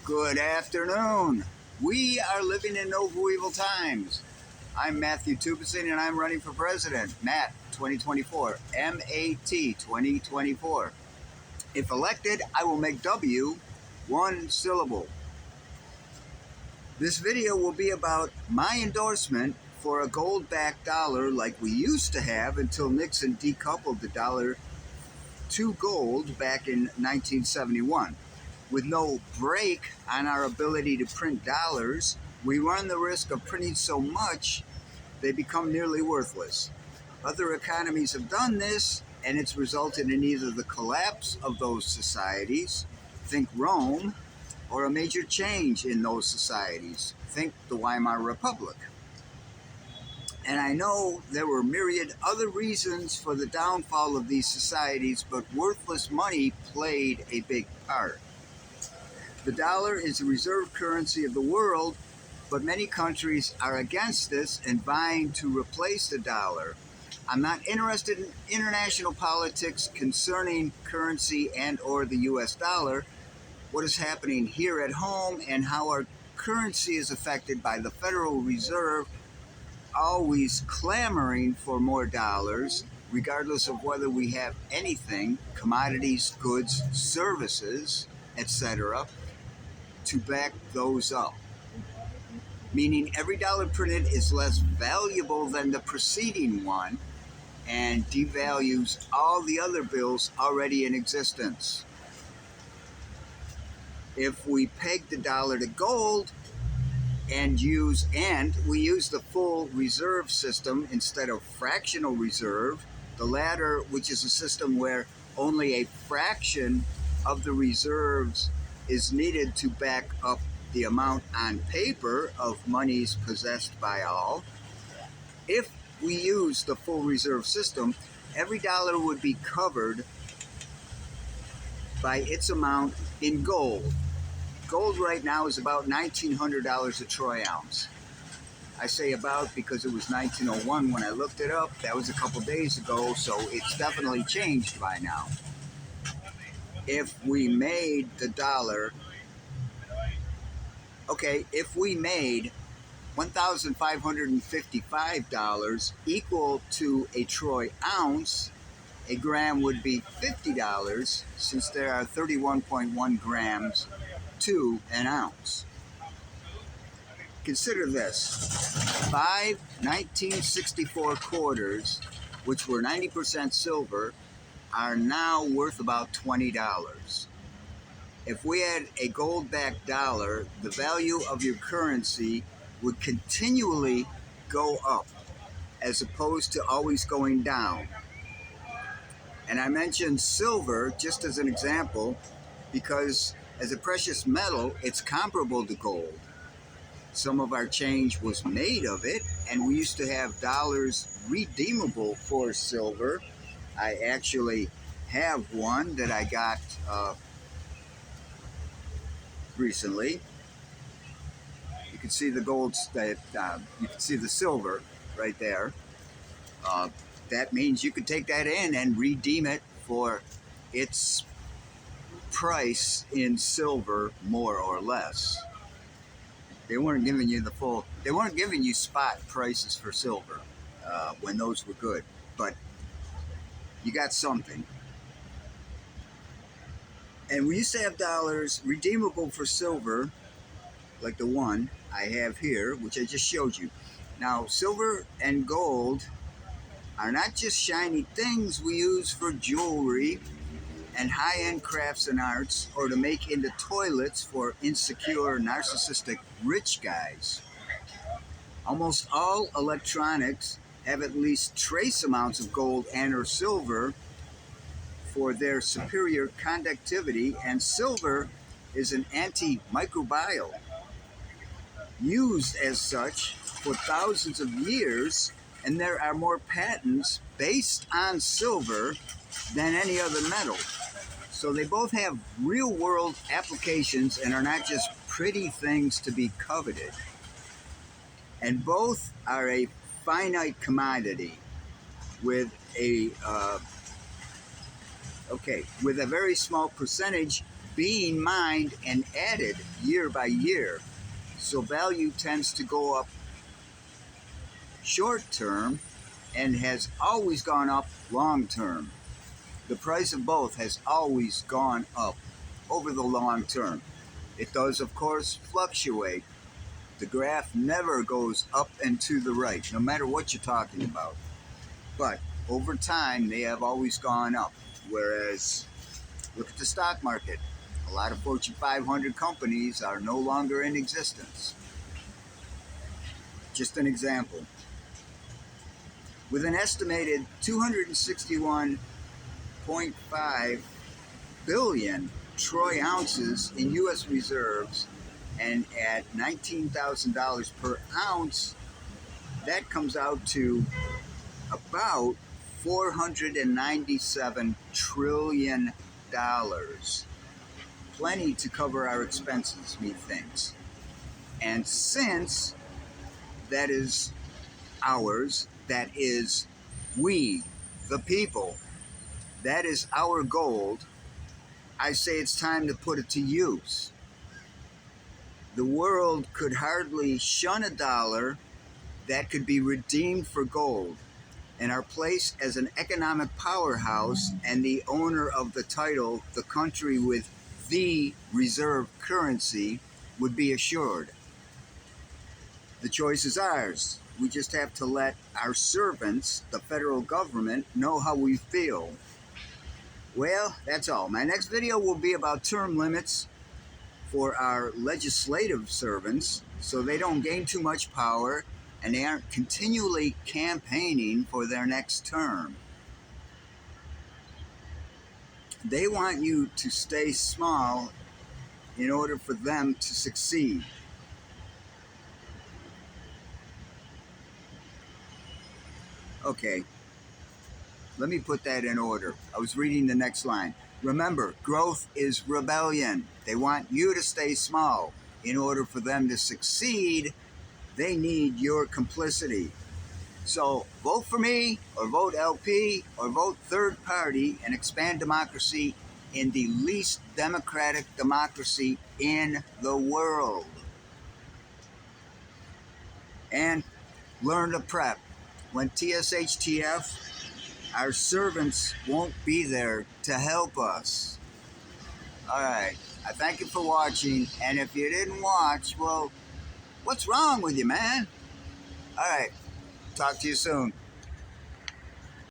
Good afternoon. We are living in evil times. I'm Matthew Tubison and I'm running for president. Matt 2024. M-A-T 2024. If elected, I will make W one syllable. This video will be about my endorsement for a gold-backed dollar like we used to have until Nixon decoupled the dollar to gold back in 1971. With no brake on our ability to print dollars, we run the risk of printing so much they become nearly worthless. Other economies have done this, and it's resulted in either the collapse of those societies, think Rome, or a major change in those societies, think the Weimar Republic. And I know there were myriad other reasons for the downfall of these societies, but worthless money played a big part. The dollar is the reserve currency of the world, but many countries are against this and vying to replace the dollar. I'm not interested in international politics concerning currency and or the US dollar, what is happening here at home and how our currency is affected by the Federal Reserve always clamoring for more dollars, regardless of whether we have anything, commodities, goods, services, etc., to back those up. Meaning every dollar printed is less valuable than the preceding one and devalues all the other bills already in existence. If we peg the dollar to gold and we use the full reserve system instead of fractional reserve, the latter, which is a system where only a fraction of the reserves is needed to back up the amount on paper of monies possessed by all. If we use the full reserve system, every dollar would be covered by its amount in gold. Gold right now is about $1,900 a troy ounce. I say about because it was 1901 when I looked it up. That was a couple days ago, so it's definitely changed by now. If we made the dollar, if we made $1,555 equal to a troy ounce, a gram would be $50 since there are 31.1 grams to an ounce. Consider this. 5 1964 quarters, which were 90% silver, are now worth about $20. If we had a gold-backed dollar, the value of your currency would continually go up as opposed to always going down. And I mentioned silver just as an example because as a precious metal, it's comparable to gold. Some of our change was made of it, and we used to have dollars redeemable for silver. I actually have one that I got recently. You can see the gold, you can see the silver right there. That means you could take that in and redeem it for its price in silver, more or less. They weren't giving you they weren't giving you spot prices for silver when those were good, but you got something. And we used to have dollars redeemable for silver, like the one I have here, which I just showed you. Now, silver and gold are not just shiny things we use for jewelry and high-end crafts and arts, or to make into toilets for insecure, narcissistic rich guys. Almost all electronics have at least trace amounts of gold and or silver for their superior conductivity, and silver is an antimicrobial, used as such for thousands of years, and there are more patents based on silver than any other metal. So they both have real-world applications and are not just pretty things to be coveted. And both are a finite commodity with a very small percentage being mined and added year by year. So value tends to go up short term and has always gone up long term. The price of both has always gone up over the long term. It does, of course, fluctuate. The graph never goes up and to the right, no matter what you're talking about. But over time, they have always gone up. Whereas, look at the stock market. A lot of Fortune 500 companies are no longer in existence. Just an example. With an estimated 261.5 billion troy ounces in U.S. reserves, and at $19,000 per ounce, that comes out to about $497 trillion. Plenty to cover our expenses, methinks. And since that is ours, that is we, the people, that is our gold, I say it's time to put it to use. The world could hardly shun a dollar that could be redeemed for gold, and our place as an economic powerhouse and the owner of the title, the country with the reserve currency, would be assured. The choice is ours. We just have to let our servants, the federal government, know how we feel. Well, that's all. My next video will be about term limits for our legislative servants so they don't gain too much power and they aren't continually campaigning for their next term. They want you to stay small in order for them to succeed. Okay, let me put that in order. I was reading the next line. Remember, growth is rebellion. They want you to stay small. In order for them to succeed, they need your complicity. So vote for me, or vote LP, or vote third party and expand democracy in the least democratic democracy in the world. And learn to prep. When TSHTF, our servants won't be there to help us. All right. I thank you for watching. And if you didn't watch, well, what's wrong with you, man? All right. Talk to you soon.